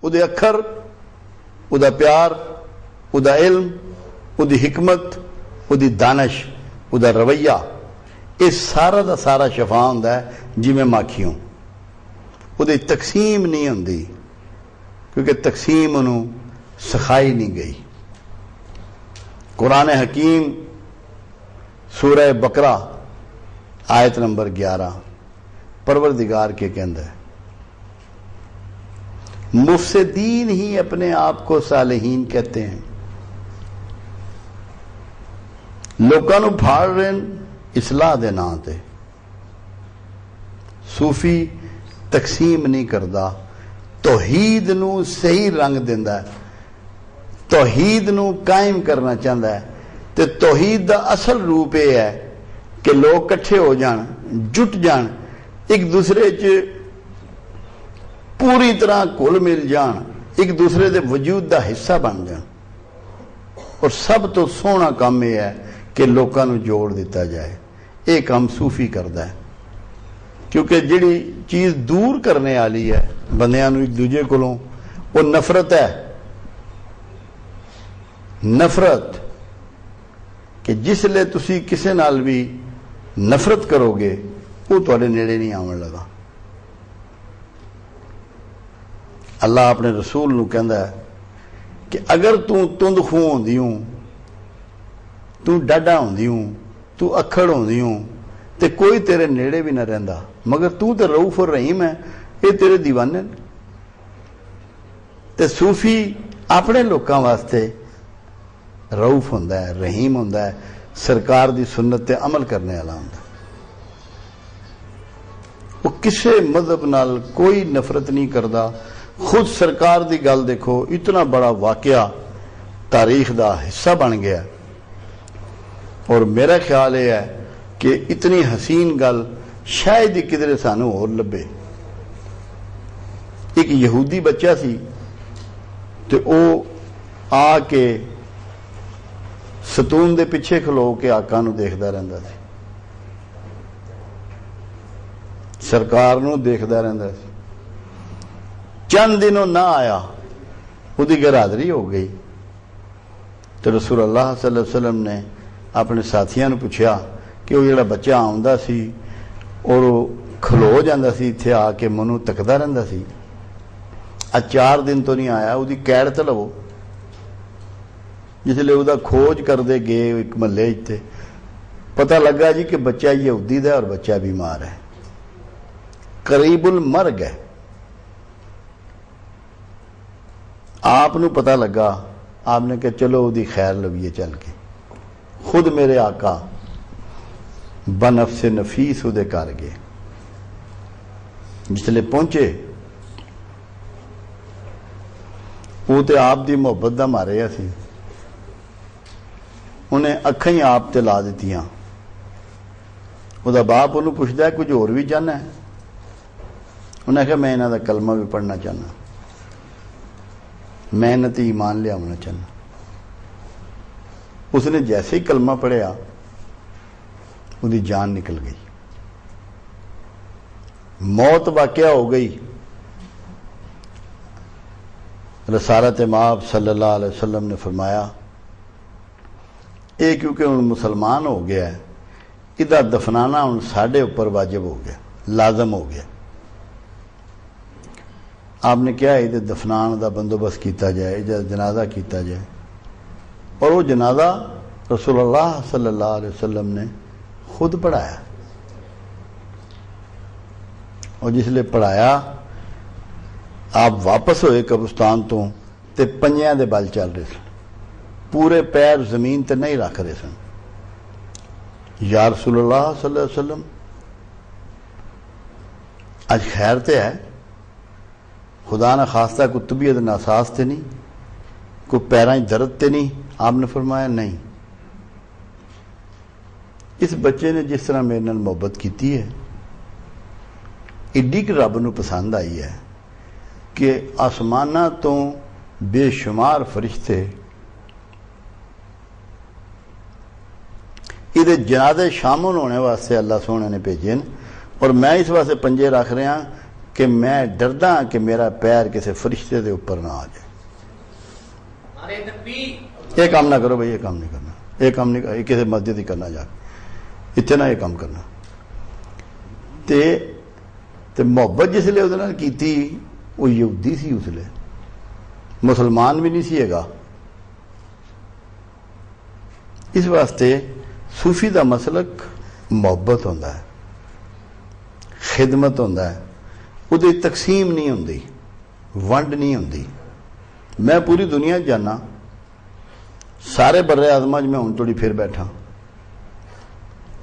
उहदे अखर, उहदा प्यार, उहदा इल्म, उहदी हिकमत, उहदी दानश, उहदा रवैया, ये सारा दा सारा शफा हुंदा है जिवें माखियों। उहदी तकसीम नहीं हुंदी क्योंकि तकसीम उन्हों सिखाई नहीं गई। कुरान हकीम सूरह बकरा आयत नंबर 11 परवरदिगार के कहंदा है, मुफसिदीन ही अपने आप को सालिहीन कहते हैं। लोगों को फाड़ रहे इसलाह दे नां ते। सूफी तकसीम नहीं करता, तौहीद नू सही रंग देंदा है, तौहीद नू कायम करना चाहता है। तो तौहीद का असल रूप यह है कि लोग कट्ठे हो जान, जुट जान, एक दूसरे च पूरी तरह घुल मिल जान, एक दूसरे के वजूद का हिस्सा बन जान। और सब तो सोहना काम यह है कि लोगों को जोड़ दिता जाए। ये काम सूफी करता है क्योंकि जिहड़ी चीज़ दूर करने वाली है बंदियां नूं एक दूजे कोलों, वो नफरत है। नफरत कि जिसले तुसी किसी नाल भी नफरत करोगे वो तुहाडे नेड़े नहीं आवन लगा। अल्लाह अपने रसूल नूं कहंदा है कि अगर तू तुंद खूह होंदी हूं, तू डाडा होंदी हूं, तू अखड़ होंदी हूं, तो कोई तेरे नेड़े भी ना रहिंदा, मगर तू तो रऊफ और रहीम है, ये तेरे दीवाने। ते सूफी अपने लोगों वास्ते रऊफ होंदा है, रहीम होंदा है, सरकार की सुन्नत ते अमल करने वाला होंदा। वो किसी मजहब नाल कोई नफरत नहीं करता। खुद सरकार की गल देखो, इतना बड़ा वाकया तारीख का हिस्सा बन गया। और मेरा ख्याल यह है कि इतनी हसीन गल शायद ही किधरे सानू होर लभे। एक यहूदी बच्चा सी तो वो आके सतून दे पिछे खलो के आका नू देखदा रहिंदा सी, सरकार नू देखदा रहिंदा सी। चंद दिनों ना आया, उसकी गिरहादरी हो गई। तो रसूल अल्लाह सल्लल्लाहु अलैहि वसल्लम ने अपने साथियों ने पूछा कि वो जो बच्चा आउंदा सी और खलो जाता सी, इत्थे आके मनु तकदा रहिंदा सी, आज 4 दिन तो नहीं आया, उसकी कैद तो लवो। जिसले उसका खोज करते गए एक महल्ले इत्थे, पता लगा जी कि बच्चा यहूदी दा और बच्चा बीमार है, करीबुल मर्ग है। आपनू पता लगा, आपने कहा चलो उसकी खैर लवीए चल के। खुद मेरे आका बनफ्स नफीस उहदे घर गए। जिसले पहुंचे वो तो आप दी मोहब्बत दा मारे सी, उन्हें अखां ही आप ते ला दित्तियां। उहदा बाप उन्होंने पुछदा है कुछ होर भी चाहना है? उन्हें कहा मैं इन्हां दा कलमा भी पढ़ना चाहना, मैं इन्हां ते ईमान लियावना चाहना। उसने जैसे ही कलमा पढ़िया उसकी जान निकल गई, मौत वाक़या हो गई। रसालत माब सल्लल्लाहु अलैहि वसल्लम ने फरमाया ये क्योंकि हुण मुसलमान हो गया है, इहदा दफनाना हुण साडे उपर वाजिब हो गया, लाजम हो गया। आपने क्या इहदे दफनान का बंदोबस्त किया जाए, इहदा जनाजा किया जाए। और वो जनाजा रसूलुल्लाह सल्लल्लाहु अलैहि वसल्लम ने खुद पढ़ाया। और जिसले पढ़ाया आप वापस होए कब्रिस्तान तो पंजियां दे बल चल रहे सन, पूरे पैर जमीन ते नहीं रख रहे सन। या रसूलुल्लाह सल्लल्लाहु अलैहि वसल्लम अज खैर ते है, खुदा ना खास्ता कोई तबीयत नासाज ते नहीं, कोई पैरां दर्द ते नहीं? आपने फरमाया नहीं। इस बच्चे ने जिस तरह मेरे नाल मोहब्बत की है, एडी कि रब नूं पसंद आई है कि आसमाना तो बेशुमार फरिश्ते इहदे जनाजे शामिल होने वास्ते अल्लाह सोहने ने भेजे। और मैं इस वास्ते पंजे रख रहा कि मैं डरदा कि मेरा पैर किसी फरिश्ते के ऊपर ना आ जाए। ये काम ना करो भाई, ये काम नहीं करना, ये काम नहीं, किसी मस्जिद ही करना जाके, इतने ना ये काम करना। ते मुहब्बत जिसले उहदे नाल कीती, वो यहूदी सी, उसले मुसलमान भी नहीं सी हैगा। इस वास्ते सूफी का मसलक मुहब्बत होंदा है, खिदमत होंदा है, उहदी तकसीम नहीं होंदी, वंड नहीं होंदी। मैं पूरी दुनिया जाना, सारे बर्रे आज़मा में हुण थोड़ी फिर बैठा,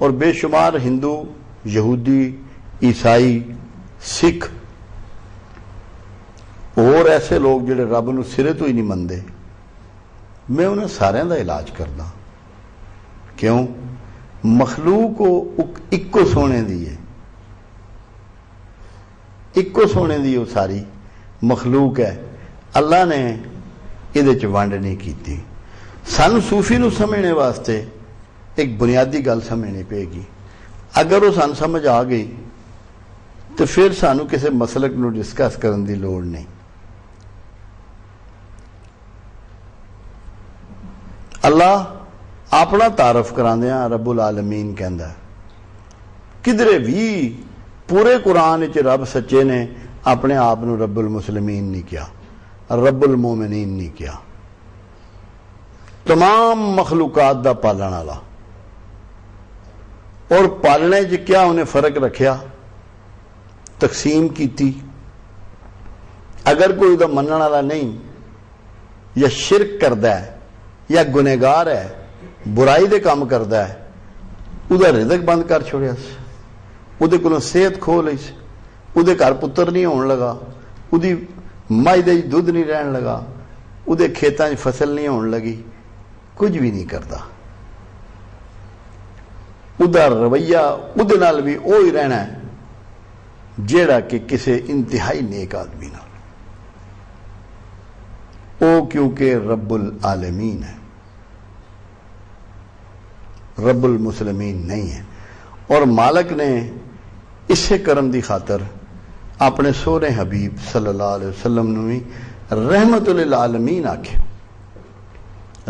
और बेशुमार हिंदू, यहूदी, ईसाई, सिख और ऐसे लोग जिहड़े रब नूं सिरे तो ही नहीं मनते, मैं उन्हें सारिਆਂ ਦਾ इलाज करदा। क्यों? मखलूक इक्को सोने दी है, इक्को सोने दी वो सारी मखलूक है। अल्लाह ने इहदे च वंड नहीं की। सानू सूफी नूं समझने वास्ते एक बुनियादी गल समझनी पेगी। अगर वो सानू समझ आ गई तो फिर सानू किसी मसलक नूं डिस्कस करने की लोड़ नहीं। अल्लाह अपना तारफ करांदियां रब्बुल आलमीन कहंदा है। किधरे भी पूरे कुरान च रब सच्चे ने अपने आप नूं रब्बुल मुस्लिमीन नहीं किया, रब्बुल मोमिनीन नहीं किया। तमाम मखलूकात दा पालण वाला, और पालने च क्या उन्हें फर्क रखिया, तकसीम की। अगर कोई उहदा मनण वाला नहीं, या शिरक करदा है, या गुनहगार है, बुराई दे काम करदा है, उहदा रिज़क बंद कर छोड़िया, उहदे कोलों सेहत खो लई, उहदे घर पुत्तर नहीं होण लगा, उहदी मझ दे दुध नहीं रहन लगा, उहदे खेतां 'च फसल नहीं होण लगी, कुछ भी नहीं करता। उहदा रवैया उहदे नाल भी ओही रहना है जेड़ा कि किसी इंतहाई नेक आदमी नाल। ओ क्योंकि रब्बुल आलमीन है, रब्बुल मुस्लिमीन नहीं है। और मालक ने इसे करम की खातर अपने सोहरे हबीब सल्लल्लाहु अलैहि वसल्लम नूं भी रहमतुल लिल आलमीन आख्या,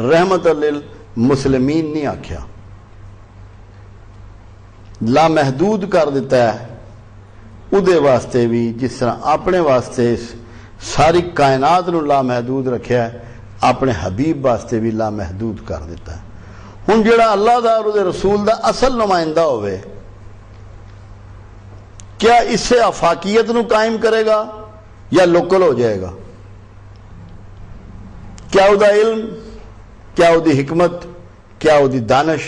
रहमतुल लिल मुस्लिमीन नहीं आख्या। लामहदूद कर दिता है उहदे वास्ते भी, जिस तरह अपने वास्ते सारी कायनात नूं लामहदूद रखिया है, अपने हबीब वास्ते भी लामहदूद कर दिता है। हुण जिहड़ा अल्लाह दा और उहदे रसूल दा असल नुमाइंदा होवे, क्या इससे आफाकियत नूं कायम करेगा या लोकल हो जाएगा? क्या उहदा इल्म, क्या उहदी हिकमत, क्या उहदी दानश,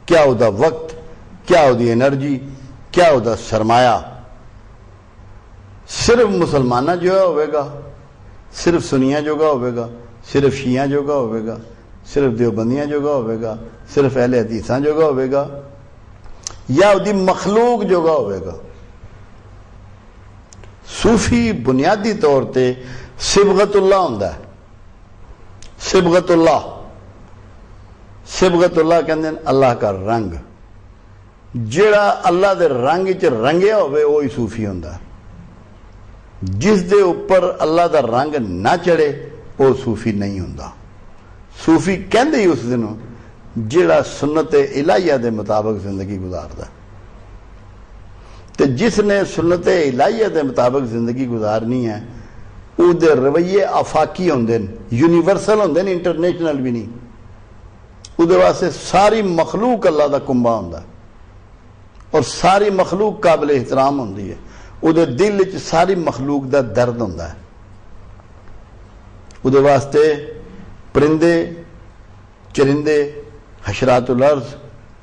क्या उहदा वक्त, क्या उहदी एनर्जी, क्या उहदा सरमाया सिर्फ मुसलमाना जो होगा, सिर्फ सुनिया जोगा होगा, सिर्फ शिया जोगा होगा, सिर्फ देवबंदियां जोगा होगा, सिर्फ अहले हदीसां जोगा होगा, या उहदी मखलूक जोगा होगा? सूफी बुनियादी तौर पर सिबगतुल्लाह हुंदा है। सिबगतुल्लाह, सिबगतुल्लाह कहंदे ने अल्लाह का रंग। जिहड़ा अल्लाह दे रंग च रंगिया होवे वो ही सूफी हुंदा है। जिस दे ऊपर अल्लाह का रंग ना चढ़े वो सूफी नहीं हुंदा। सूफी कहंदे ही उस दिन जिहड़ा सुन्नत इलाहिया के मुताबिक जिंदगी गुजारदा। तो जिसने सुन्नत इलाहिया के मुताबिक जिंदगी गुजारनी है, उहदे रवैये आफाकी होंदे ने, यूनीवर्सल होंदे ने, इंटरनेशनल भी नहीं। उहदे वास्ते सारी मखलूक अल्लाह का कुंबा हुंदा और सारी मखलूक काबिल एहतराम होंदी है। उहदे दिल च सारी मखलूक का दर्द होंदा है। उहदे वास्ते परिंदे, चरिंदे, हशरातुल अर्ज़,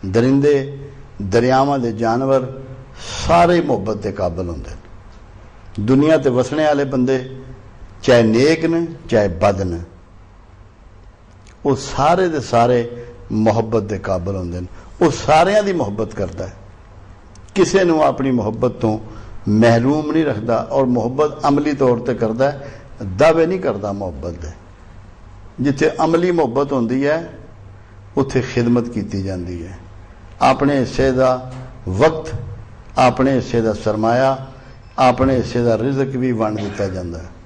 दरिंदे, दरियावां दे जानवर सारे मुहब्बत के काबिल होंदे ने। दुनिया ते वसने वाले बंदे चाहे नेक ने चाहे बद ने, वो सारे दे सारे मुहब्बत के काबिल होंदे ने। वो सारियां दी मुहब्बत करता है, किसी नूं अपनी मुहब्बत तो महरूम नहीं रखता। और मुहब्बत अमली तौर पर करता है, दावे नहीं करता मुहब्बत दे। जिथे अमली मुहब्बत होंदी है उत्थे खिदमत की जाती है। अपने हिस्से का वक्त, अपने हिस्से का सरमाया अपने हिस्से का रिजक भी वंड दिता जाता है।